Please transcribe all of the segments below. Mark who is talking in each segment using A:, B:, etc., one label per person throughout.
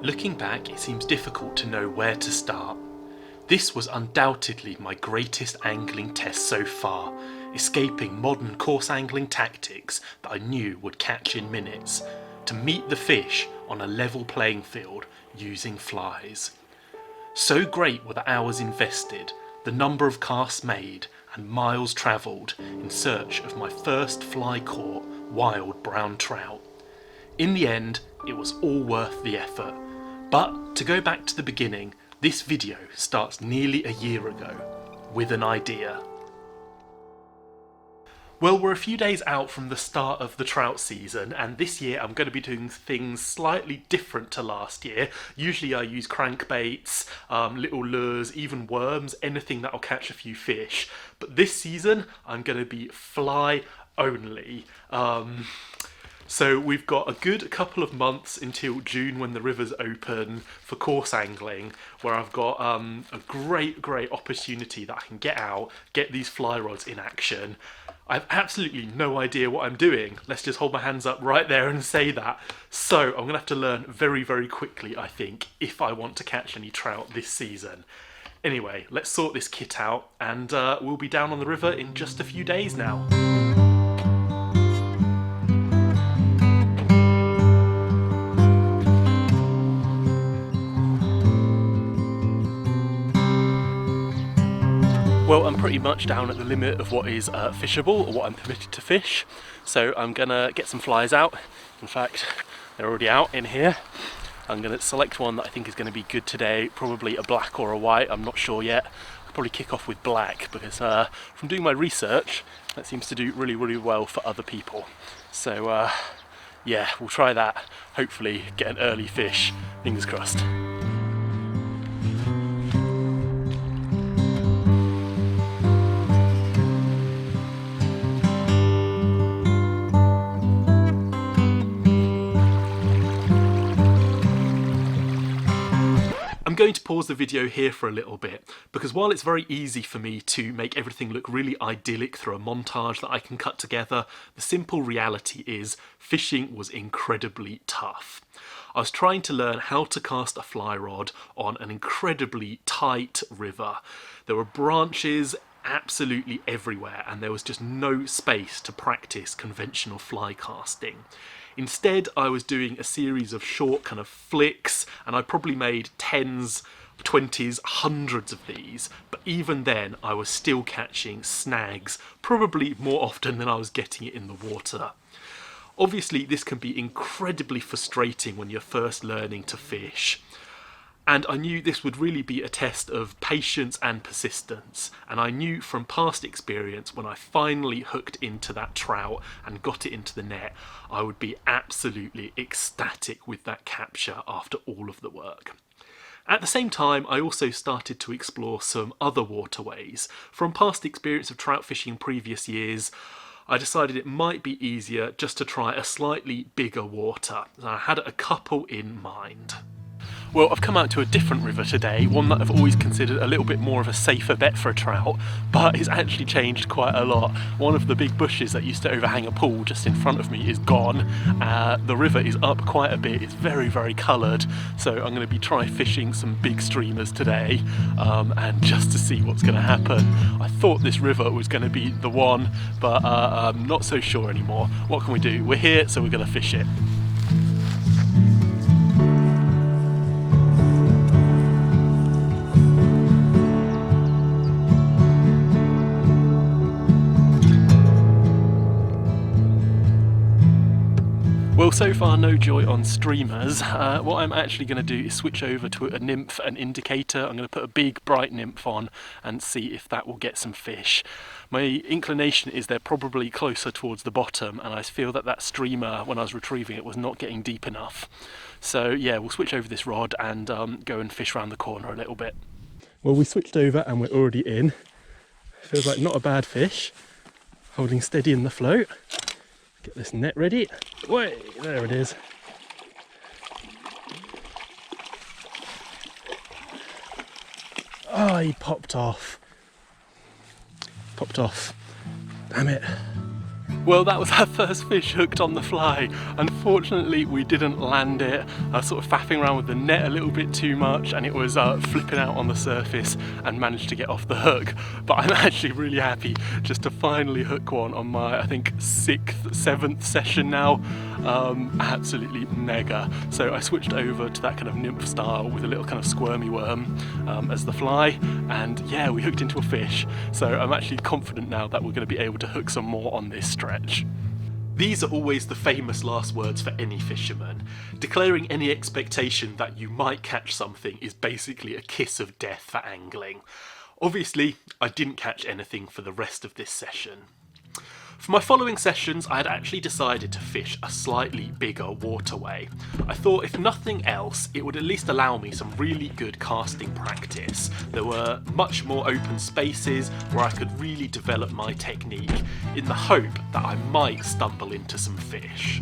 A: Looking back, it seems difficult to know where to start. This was undoubtedly my greatest angling test so far, escaping modern coarse angling tactics that I knew would catch in minutes, to meet the fish on a level playing field using flies. So great were the hours invested, the number of casts made, and miles travelled in search of my first fly-caught wild brown trout. In the end, it was all worth the effort. But to go back to the beginning, this video starts nearly a year ago with an idea. Well, we're a few days out from the start of the trout season, and this year I'm going to be doing things slightly different to last year. Usually I use crankbaits, little lures, even worms, anything that'll catch a few fish. But this season I'm going to be fly only. So we've got a good couple of months until June when the rivers open for coarse angling, where I've got a great opportunity that I can get out, get these fly rods in action. I have absolutely no idea what I'm doing. Let's just hold my hands up right there and say that. So I'm gonna have to learn very quickly, I think, if I want to catch any trout this season. Anyway, let's sort this kit out, and we'll be down on the river in just a few days now. Well, I'm pretty much down at the limit of what is fishable, or what I'm permitted to fish. So I'm gonna get some flies out. In fact, they're already out in here. I'm gonna select one that I think is gonna be good today, probably a black or a white, I'm not sure yet. I'll probably kick off with black because from doing my research, that seems to do really well for other people. So yeah, we'll try that. Hopefully get an early fish, fingers crossed. I'm going to pause the video here for a little bit, because while it's very easy for me to make everything look really idyllic through a montage that I can cut together, the simple reality is fishing was incredibly tough. I was trying to learn how to cast a fly rod on an incredibly tight river. There were branches absolutely everywhere, and there was just no space to practice conventional fly casting. Instead, I was doing a series of short kind of flicks, and I probably made 10s, 20s, hundreds of these, but even then I was still catching snags, probably more often than I was getting it in the water. Obviously, this can be incredibly frustrating when you're first learning to fish. And I knew this would really be a test of patience and persistence. And I knew from past experience, when I finally hooked into that trout and got it into the net, I would be absolutely ecstatic with that capture after all of the work. At the same time, I also started to explore some other waterways. From past experience of trout fishing in previous years, I decided it might be easier just to try a slightly bigger water. And I had a couple in mind. Well, I've come out to a different river today, one that I've always considered a little bit more of a safer bet for a trout, but it's actually changed quite a lot. One of the big bushes that used to overhang a pool just in front of me is gone. The river is up quite a bit, it's very coloured, so I'm going to be try fishing some big streamers today, and just to see what's going to happen. I thought this river was going to be the one, but I'm not so sure anymore. What can we do? We're here, so we're going to fish it. Well, so far no joy on streamers. What I'm actually going to do is switch over to a nymph and indicator. I'm going to put a big bright nymph on and see if that will get some fish. My inclination is they're probably closer towards the bottom, and I feel that that streamer, when I was retrieving it, was not getting deep enough. So yeah, we'll switch over this rod and go and fish around the corner a little bit. Well, we switched over and we're already in. Feels like not a bad fish. Holding steady in the float. Get this net ready. Way, there it is. Oh, he popped off. Damn it. Well, that was our first fish hooked on the fly. Unfortunately, we didn't land it. I was sort of faffing around with the net a little bit too much and it was flipping out on the surface and managed to get off the hook. But I'm actually really happy just to finally hook one on my, I think, 6th, 7th session now. Absolutely mega. So I switched over to that kind of nymph style with a little kind of squirmy worm as the fly, and yeah, we hooked into a fish. So I'm actually confident now that we're going to be able to hook some more on this stretch. These are always the famous last words for any fisherman. Declaring any expectation that you might catch something is basically a kiss of death for angling. Obviously, I didn't catch anything for the rest of this session. For my following sessions, I had actually decided to fish a slightly bigger waterway. I thought if nothing else, it would at least allow me some really good casting practice. There were much more open spaces where I could really develop my technique in the hope that I might stumble into some fish.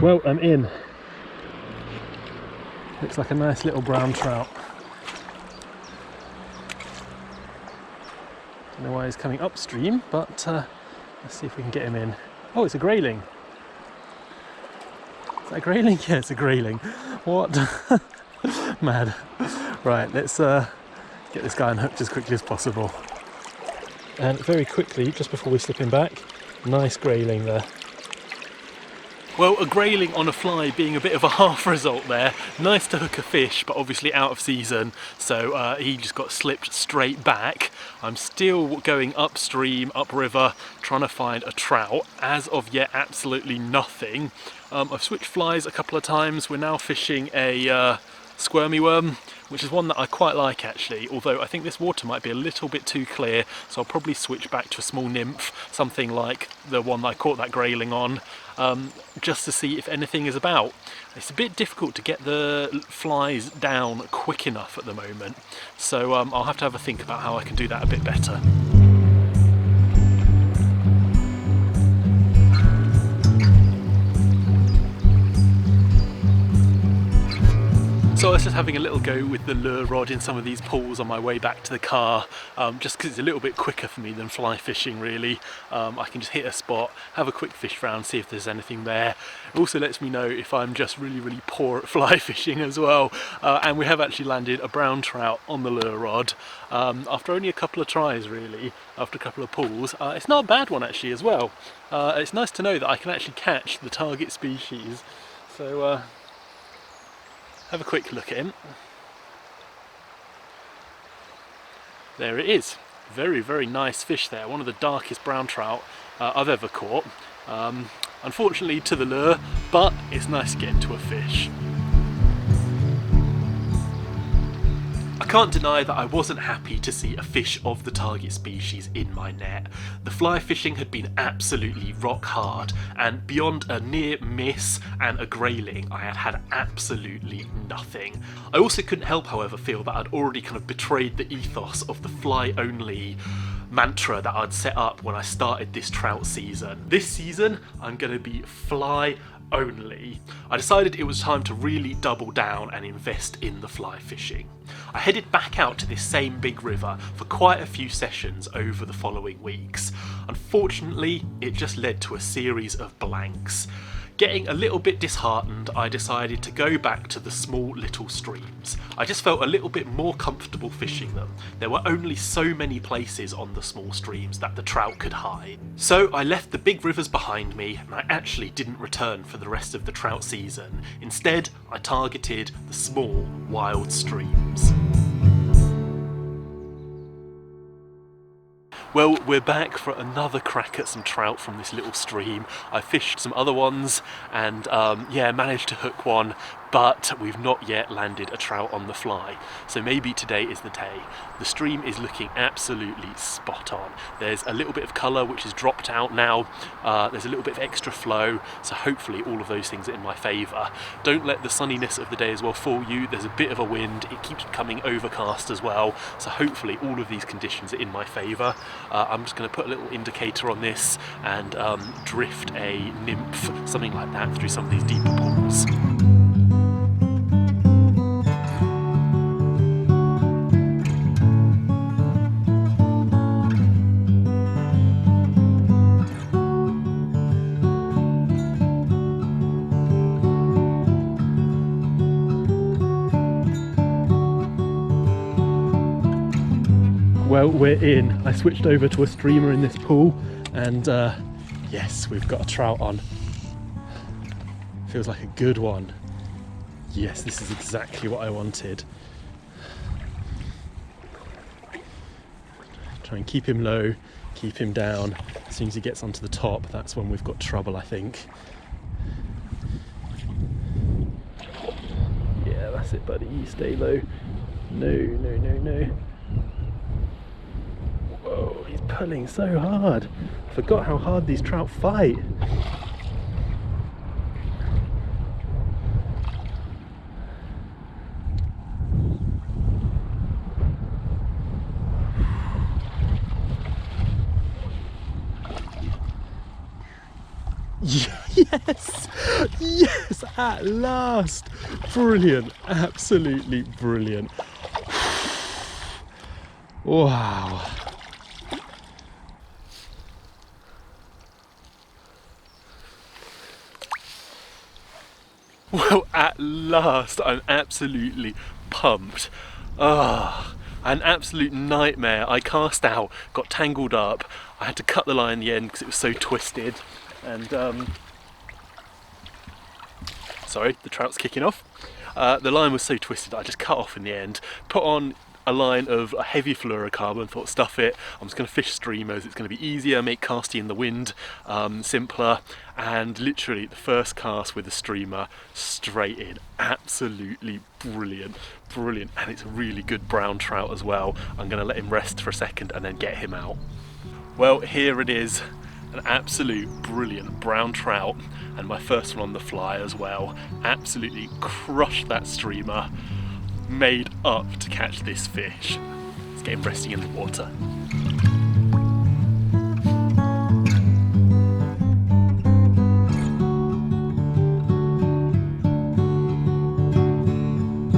A: Well, I'm in. Looks like a nice little brown trout. Don't know why he's coming upstream, but let's see if we can get him in. Oh, it's a grayling. Is that a grayling? Yeah, it's a grayling. What? Mad. Right, let's get this guy unhooked as quickly as possible. And very quickly, just before we slip him back, nice grayling there. Well, a grayling on a fly being a bit of a half result there. Nice to hook a fish, but obviously out of season, so he just got slipped straight back. I'm still going upstream, upriver, trying to find a trout. As of yet, absolutely nothing. I've switched flies a couple of times. We're now fishing a squirmy worm, which is one that I quite like actually, although I think this water might be a little bit too clear, so I'll probably switch back to a small nymph, something like the one that I caught that grayling on, just to see if anything is about. It's a bit difficult to get the flies down quick enough at the moment, so I'll have to have a think about how I can do that a bit better. So I was just having a little go with the lure rod in some of these pools on my way back to the car, just because it's a little bit quicker for me than fly fishing really. I can just hit a spot, have a quick fish round, see if there's anything there. It also lets me know if I'm just really poor at fly fishing as well. And we have actually landed a brown trout on the lure rod after only a couple of tries really, after a couple of pulls. It's not a bad one actually as well. It's nice to know that I can actually catch the target species. So have a quick look at him. There it is. Very nice fish there. One of the darkest brown trout I've ever caught. Unfortunately to the lure, but it's nice to get into a fish. I can't deny that I wasn't happy to see a fish of the target species in my net. The fly fishing had been absolutely rock hard, and beyond a near miss and a grayling, I had had absolutely nothing. I also couldn't help, however, feel that I'd already kind of betrayed the ethos of the fly only mantra that I'd set up when I started this trout season. This season, I'm going to be fly only. I decided it was time to really double down and invest in the fly fishing. I headed back out to this same big river for quite a few sessions over the following weeks. Unfortunately, it just led to a series of blanks. Getting a little bit disheartened, I decided to go back to the small little streams. I just felt a little bit more comfortable fishing them. There were only so many places on the small streams that the trout could hide. So I left the big rivers behind me, and I actually didn't return for the rest of the trout season. Instead, I targeted the small, wild streams. Well, we're back for another crack at some trout from this little stream. I fished some other ones and yeah, managed to hook one. but we've not yet landed a trout on the fly. So maybe today is the day. The stream is looking absolutely spot on. There's a little bit of colour which has dropped out now. There's a little bit of extra flow, so hopefully all of those things are in my favour. Don't let the sunniness of the day as well fool you. There's a bit of a wind, it keeps becoming overcast as well, so hopefully all of these conditions are in my favour. I'm just going to put a little indicator on this and drift a nymph, something like that, through some of these deeper pools. Well, we're in. I switched over to a streamer in this pool and yes, we've got a trout on. Feels like a good one. Yes, this is exactly what I wanted. Try and keep him low, keep him down. As soon as he gets onto the top, that's when we've got trouble, I think. Yeah, that's it, buddy. You stay low. No, no, no, no. Whoa, he's pulling so hard. I forgot how hard these trout fight. Yes! Yes! At last! Brilliant! Absolutely brilliant. Wow! Well, at last, I'm absolutely pumped. Ah, an absolute nightmare. I cast out, got tangled up. I had to cut the line in the end because it was so twisted. And sorry, the trout's kicking off. The line was so twisted, I just cut off in the end. Put on a line of a heavy fluorocarbon, thought stuff it, I'm just going to fish streamers, it's going to be easier, make casting in the wind simpler, and literally the first cast with the streamer straight in. Absolutely brilliant, brilliant, and it's a really good brown trout as well. I'm going to let him rest for a second and then get him out. Well, here it is, an absolute brilliant brown trout, and my first one on the fly as well. Absolutely crushed that streamer. Made up to catch this fish. Let's get him resting in the water.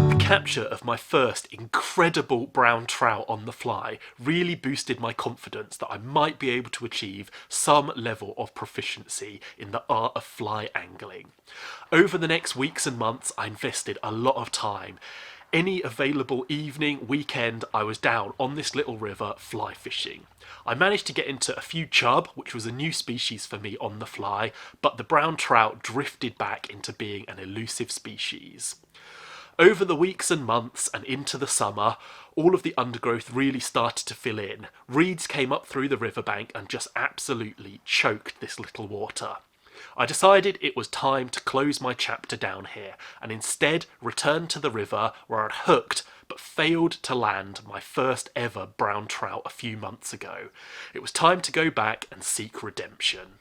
A: The capture of my first incredible brown trout on the fly really boosted my confidence that I might be able to achieve some level of proficiency in the art of fly angling. Over the next weeks and months, I invested a lot of time. Any available evening, weekend, I was down on this little river fly fishing. I managed to get into a few chub, which was a new species for me on the fly, but the brown trout drifted back into being an elusive species. Over the weeks and months and into the summer, all of the undergrowth really started to fill in. Reeds came up through the riverbank and just absolutely choked this little water. I decided it was time to close my chapter down here and instead return to the river where I'd hooked but failed to land my first ever brown trout a few months ago. It was time to go back and seek redemption.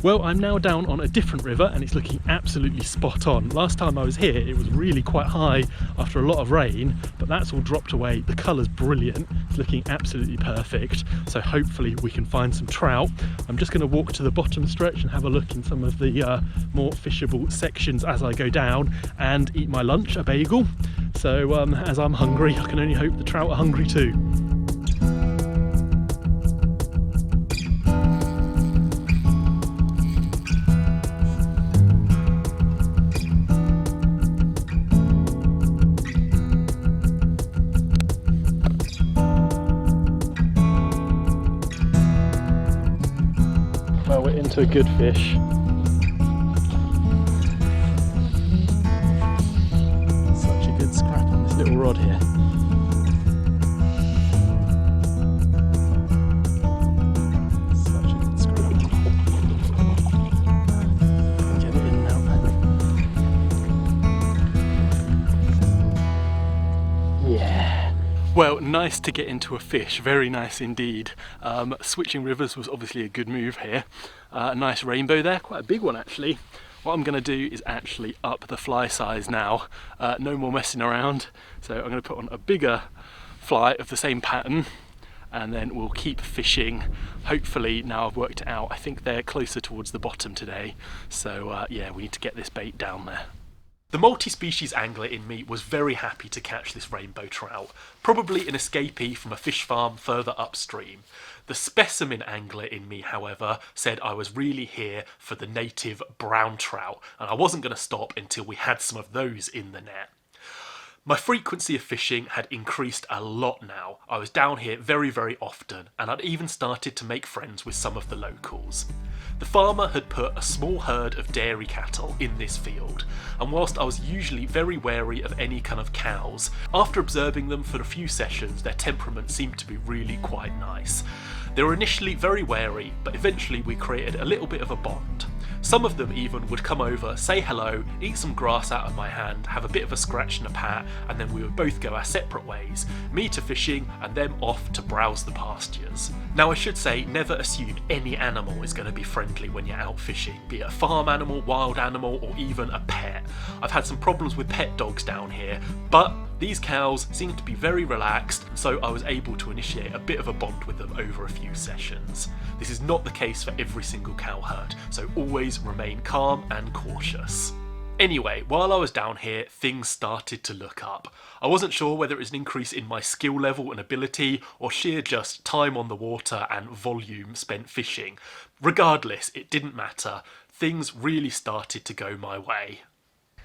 A: Well, I'm now down on a different river and it's looking absolutely spot on. Last time I was here it was really quite high after a lot of rain, but that's all dropped away. The colour's brilliant, it's looking absolutely perfect, so hopefully we can find some trout. I'm just going to walk to the bottom stretch and have a look in some of the more fishable sections as I go down and eat my lunch, a bagel. So as I'm hungry, I can only hope the trout are hungry too. Well, we're into a good fish. Such a good scrap on this little rod here. Such a good scrap. Get it in now. Well, nice to get into a fish, very nice indeed. Switching rivers was obviously a good move here. A nice rainbow there, quite a big one actually. What I'm going to do is actually up the fly size now, no more messing around. So I'm going to put on a bigger fly of the same pattern, and then we'll keep fishing. Hopefully, now I've worked it out, I think they're closer towards the bottom today. So yeah, we need to get this bait down there. The multi-species angler in me was very happy to catch this rainbow trout, probably an escapee from a fish farm further upstream. The specimen angler in me, however, said I was really here for the native brown trout, and I wasn't going to stop until we had some of those in the net. My frequency of fishing had increased a lot now. I was down here very, very often, and I'd even started to make friends with some of the locals. The farmer had put a small herd of dairy cattle in this field, and whilst I was usually very wary of any kind of cows, after observing them for a few sessions, their temperament seemed to be really quite nice. They were initially very wary, but eventually we created a little bit of a bond. Some of them even would come over, say hello, eat some grass out of my hand, have a bit of a scratch and a pat, and then we would both go our separate ways, me to fishing and them off to browse the pastures. Now I should say, never assume any animal is going to be friendly when you're out fishing, be it a farm animal, wild animal, or even a pet. I've had some problems with pet dogs down here, but these cows seemed to be very relaxed, so I was able to initiate a bit of a bond with them over a few sessions. This is not the case for every single cow herd, so always remain calm and cautious. Anyway, while I was down here, things started to look up. I wasn't sure whether it was an increase in my skill level and ability, or sheer just time on the water and volume spent fishing. Regardless, it didn't matter. Things really started to go my way.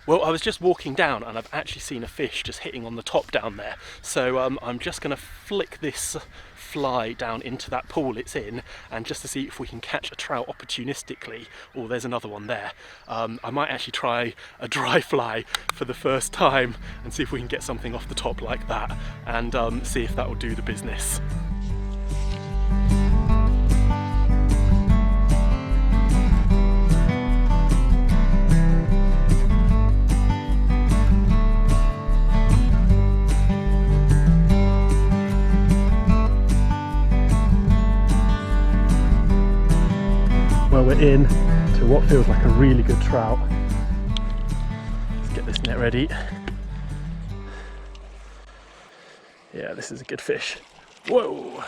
A: Well, I was just walking down and I've actually seen a fish just hitting on the top down there. So I'm just going to flick this fly down into that pool it's in, and just to see if we can catch a trout opportunistically. Oh, there's another one there. I might actually try a dry fly for the first time and see if we can get something off the top like that, and see if that will do the business. Well, we're in to what feels like a really good trout. Let's get this net ready. Yeah, this is a good fish. Whoa!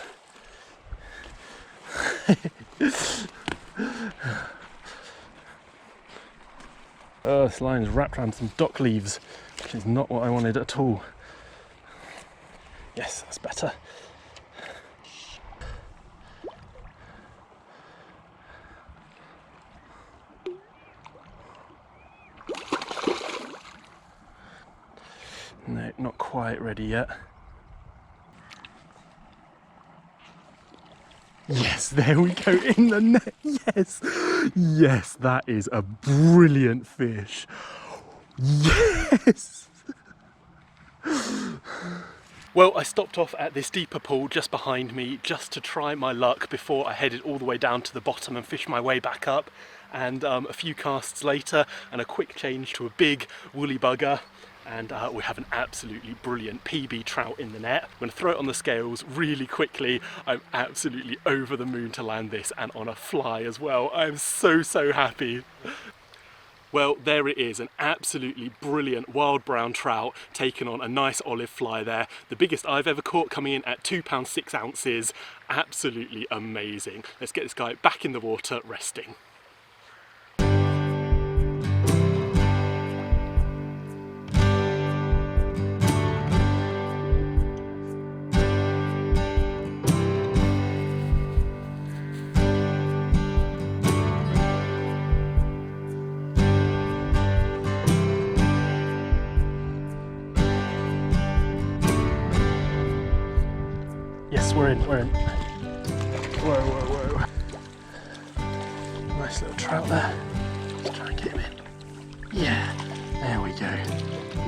A: Oh, this line is wrapped around some dock leaves, which is not what I wanted at all. Yes, that's better. No, not quite ready yet. Yes, there we go, in the net. Yes, yes, that is a brilliant fish. Yes. Well, I stopped off at this deeper pool just behind me just to try my luck before I headed all the way down to the bottom and fished my way back up. And a few casts later and a quick change to a big woolly bugger, and we have an absolutely brilliant PB trout in the net. I'm going to throw it on the scales really quickly. I'm absolutely over the moon to land this, and on a fly as well. I'm so happy. Well, there it is, an absolutely brilliant wild brown trout taken on a nice olive fly there. The biggest I've ever caught, coming in at 2 pounds 6 ounces. Absolutely amazing. Let's get this guy back in the water resting. Yes, we're in. Whoa. Nice little trout there. Let's try and get him in. Yeah, there we go.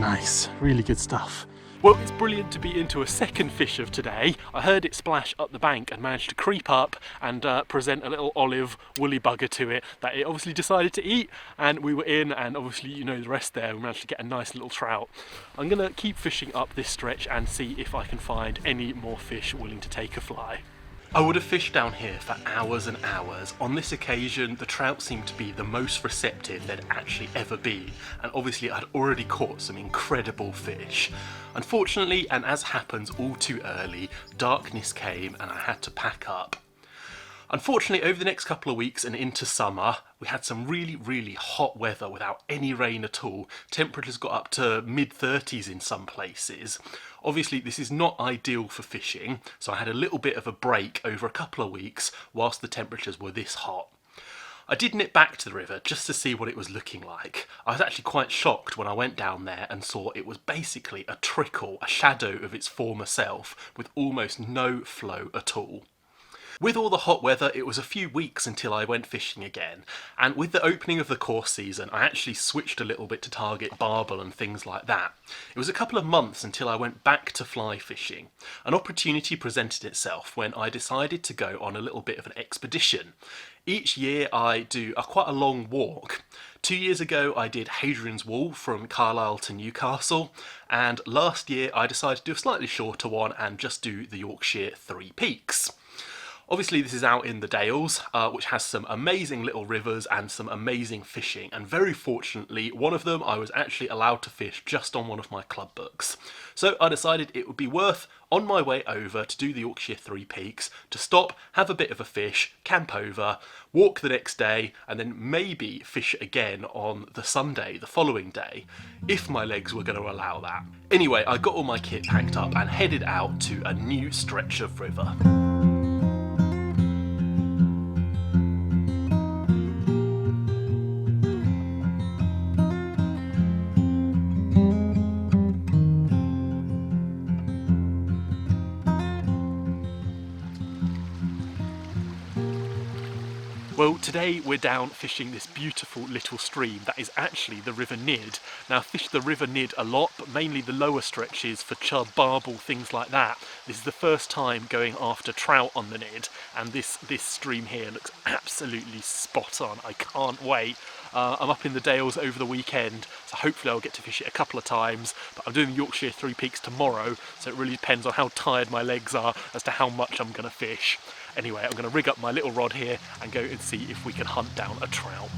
A: Nice, really good stuff. Well, it's brilliant to be into a second fish of today. I heard it splash up the bank and managed to creep up and present a little olive woolly bugger to it that it obviously decided to eat, and we were in, and obviously you know the rest there, we managed to get a nice little trout. I'm going to keep fishing up this stretch and see if I can find any more fish willing to take a fly. I would have fished down here for hours and hours. On this occasion, the trout seemed to be the most receptive they'd actually ever been, and obviously I'd already caught some incredible fish. Unfortunately, and as happens all too early, darkness came and I had to pack up. Unfortunately, over the next couple of weeks and into summer, we had some really hot weather without any rain at all. Temperatures got up to mid-30s in some places. Obviously, this is not ideal for fishing, so I had a little bit of a break over a couple of weeks whilst the temperatures were this hot. I did nip back to the river just to see what it was looking like. I was actually quite shocked when I went down there and saw it was basically a trickle, a shadow of its former self, with almost no flow at all. With all the hot weather, it was a few weeks until I went fishing again, and with the opening of the course season, I actually switched a little bit to target barbel and things like that. It was a couple of months until I went back to fly fishing. An opportunity presented itself when I decided to go on a little bit of an expedition. Each year I do quite a long walk. 2 years ago I did Hadrian's Wall from Carlisle to Newcastle, and last year I decided to do a slightly shorter one and just do the Yorkshire Three Peaks. Obviously this is out in the Dales, which has some amazing little rivers and some amazing fishing, and very fortunately one of them I was actually allowed to fish just on one of my club books. So I decided it would be worth, on my way over to do the Yorkshire Three Peaks, to stop, have a bit of a fish, camp over, walk the next day, and then maybe fish again on the Sunday, the following day, if my legs were going to allow that. Anyway, I got all my kit packed up and headed out to a new stretch of river. Well, today we're down fishing this beautiful little stream that is actually the River Nid. Now, I've fished the River Nid a lot, but mainly the lower stretches for chub, barbel, things like that. This is the first time going after trout on the Nid, and this stream here looks absolutely spot on. I can't wait. I'm up in the Dales over the weekend, so hopefully I'll get to fish it a couple of times, but I'm doing the Yorkshire Three Peaks tomorrow, so it really depends on how tired my legs are as to how much I'm going to fish. Anyway, I'm going to rig up my little rod here and go and see if we can hunt down a trout.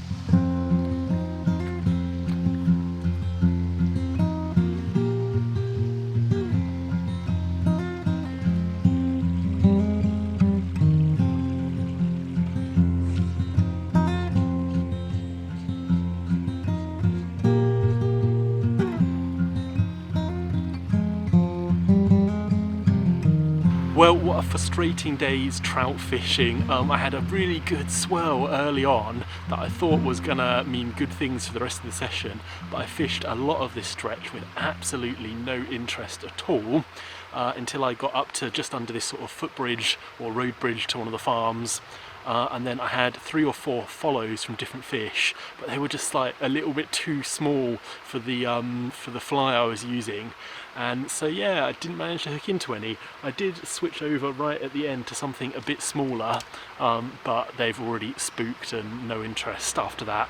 A: Well, what a frustrating day's trout fishing. I had a really good swell early on that I thought was gonna mean good things for the rest of the session, but I fished a lot of this stretch with absolutely no interest at all until I got up to just under this sort of footbridge or road bridge to one of the farms. And then I had 3 or 4 follows from different fish, but they were just like a little bit too small for the fly I was using, and so yeah, I didn't manage to hook into any. I did switch over right at the end to something a bit smaller, but they've already spooked and no interest after that.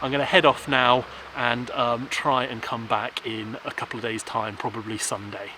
A: I'm going to head off now and try and come back in a couple of days' time, probably Sunday.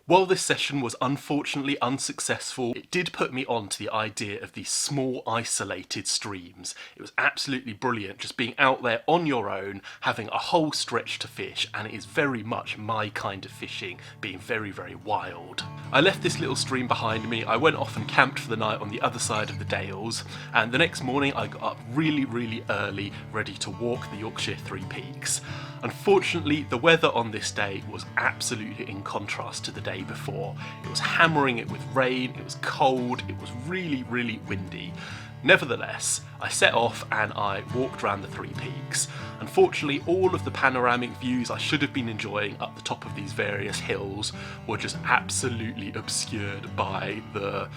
A: While this session was unfortunately unsuccessful, it did put me on to the idea of these small isolated streams. It was absolutely brilliant just being out there on your own, having a whole stretch to fish, and it is very much my kind of fishing, being very wild. I left this little stream behind me, I went off and camped for the night on the other side of the Dales, and the next morning I got up really early, ready to walk the Yorkshire Three Peaks. Unfortunately, the weather on this day was absolutely in contrast to the day before. It was hammering it with rain, it was cold, it was really windy. Nevertheless, I set off and I walked around the three peaks. Unfortunately, all of the panoramic views I should have been enjoying up the top of these various hills were just absolutely obscured by the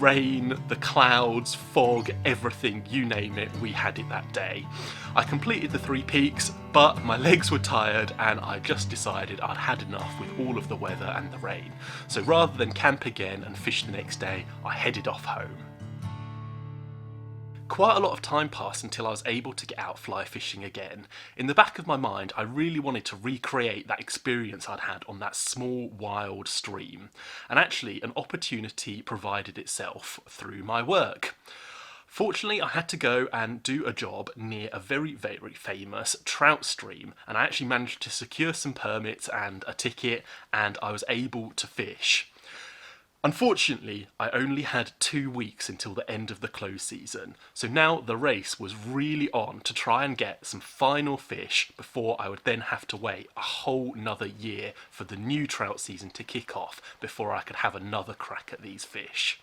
A: rain, the clouds, fog, everything, you name it, we had it that day. I completed the three peaks, but my legs were tired and I just decided I'd had enough with all of the weather and the rain. So rather than camp again and fish the next day, I headed off home. Quite a lot of time passed until I was able to get out fly fishing again. In the back of my mind, I really wanted to recreate that experience I'd had on that small, wild stream. And actually, an opportunity provided itself through my work. Fortunately, I had to go and do a job near a very, very famous trout stream, and I actually managed to secure some permits and a ticket, and I was able to fish. Unfortunately, I only had 2 weeks until the end of the close season, so now the race was really on to try and get some final fish before I would then have to wait a whole nother year for the new trout season to kick off before I could have another crack at these fish.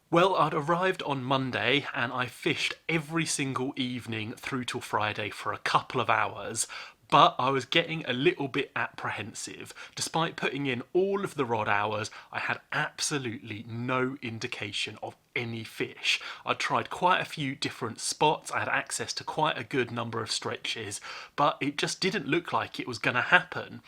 A: Well, I'd arrived on Monday and I fished every single evening through till Friday for a couple of hours, but I was getting a little bit apprehensive. Despite putting in all of the rod hours, I had absolutely no indication of any fish. I'd tried quite a few different spots, I had access to quite a good number of stretches, but it just didn't look like it was going to happen.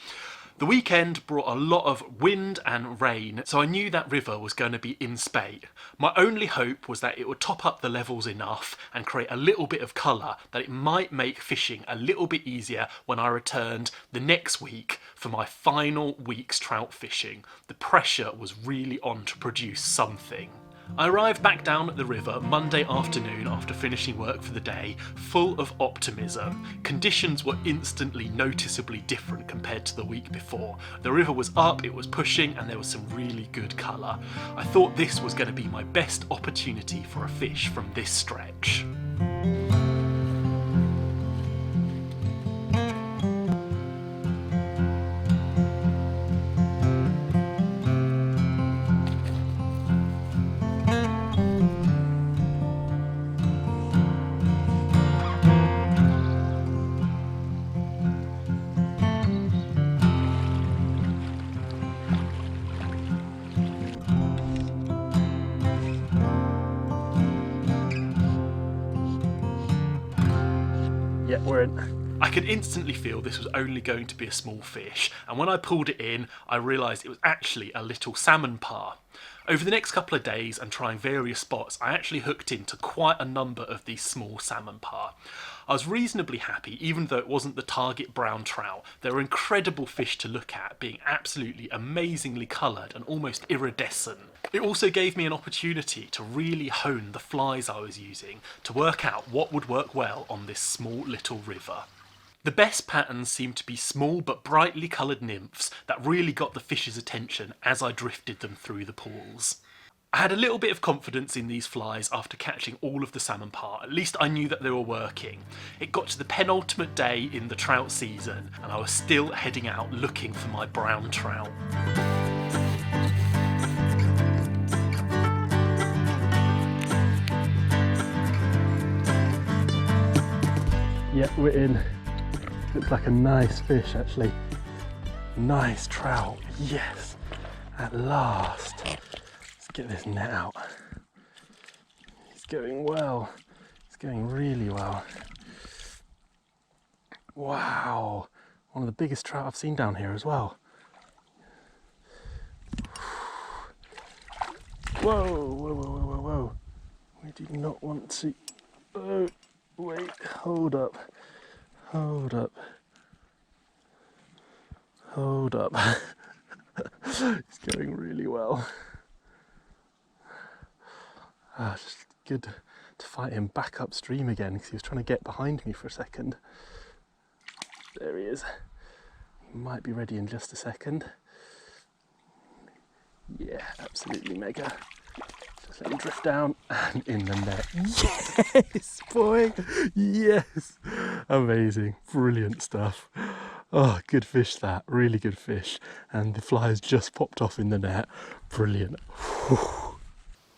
A: The weekend brought a lot of wind and rain, so I knew that river was going to be in spate. My only hope was that it would top up the levels enough and create a little bit of colour that it might make fishing a little bit easier when I returned the next week for my final week's trout fishing. The pressure was really on to produce something. I arrived back down at the river Monday afternoon after finishing work for the day, full of optimism. Conditions were instantly noticeably different compared to the week before. The river was up, it was pushing, and there was some really good colour. I thought this was going to be my best opportunity for a fish from this stretch. Yeah, we're in. I could instantly feel this was only going to be a small fish, and when I pulled it in, I realised it was actually a little salmon parr. Over the next couple of days and trying various spots, I actually hooked into quite a number of these small salmon parr. I was reasonably happy, even though it wasn't the target brown trout. They were incredible fish to look at, being absolutely amazingly coloured and almost iridescent. It also gave me an opportunity to really hone the flies I was using to work out what would work well on this small little river. The best patterns seemed to be small but brightly coloured nymphs that really got the fish's attention as I drifted them through the pools. I had a little bit of confidence in these flies after catching all of the salmon parr. At least I knew that they were working. It got to the penultimate day in the trout season and I was still heading out looking for my brown trout. Yeah, we're in. Looks like a nice fish actually. Nice trout, yes, at last. Let's get this net out. It's going well, it's going really well. Wow, one of the biggest trout I've seen down here as well. Whoa, whoa, whoa, whoa, whoa, whoa. We do not want to, oh, wait, hold up. Hold up. Hold up. It's going really well. It's just good to fight him back upstream again because he was trying to get behind me for a second. There he is. He might be ready in just a second. Yeah, absolutely mega. Just let him drift down and in the net. Yes, boy. Yes. Amazing. Brilliant stuff. Oh, good fish that. Really good fish. And the fly has just popped off in the net. Brilliant.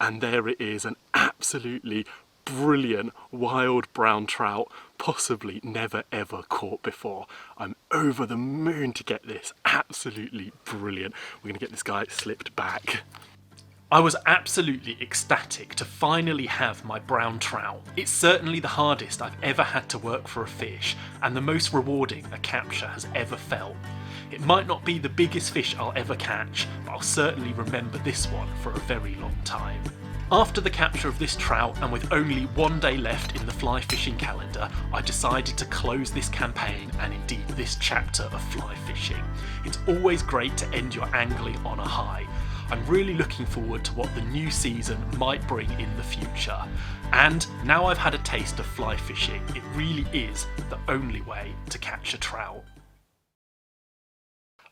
A: And there it is, an absolutely brilliant wild brown trout, possibly never ever caught before. I'm over the moon to get this. Absolutely brilliant. We're going to get this guy slipped back. I was absolutely ecstatic to finally have my brown trout. It's certainly the hardest I've ever had to work for a fish, and the most rewarding a capture has ever felt. It might not be the biggest fish I'll ever catch, but I'll certainly remember this one for a very long time. After the capture of this trout, and with only one day left in the fly fishing calendar, I decided to close this campaign and indeed this chapter of fly fishing. It's always great to end your angling on a high. I'm really looking forward to what the new season might bring in the future. And now I've had a taste of fly fishing, it really is the only way to catch a trout.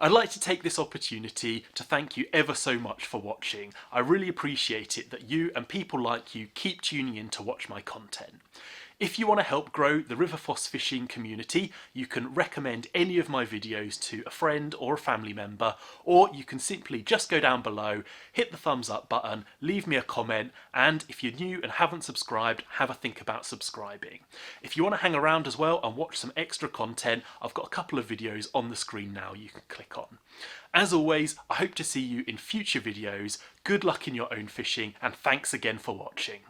A: I'd like to take this opportunity to thank you ever so much for watching. I really appreciate it that you and people like you keep tuning in to watch my content. If you want to help grow the River Foss fishing community, you can recommend any of my videos to a friend or a family member, or you can simply just go down below, hit the thumbs up button, leave me a comment, and if you're new and haven't subscribed, have a think about subscribing. If you want to hang around as well and watch some extra content, I've got a couple of videos on the screen now you can click on. As always, I hope to see you in future videos. Good luck in your own fishing, and thanks again for watching.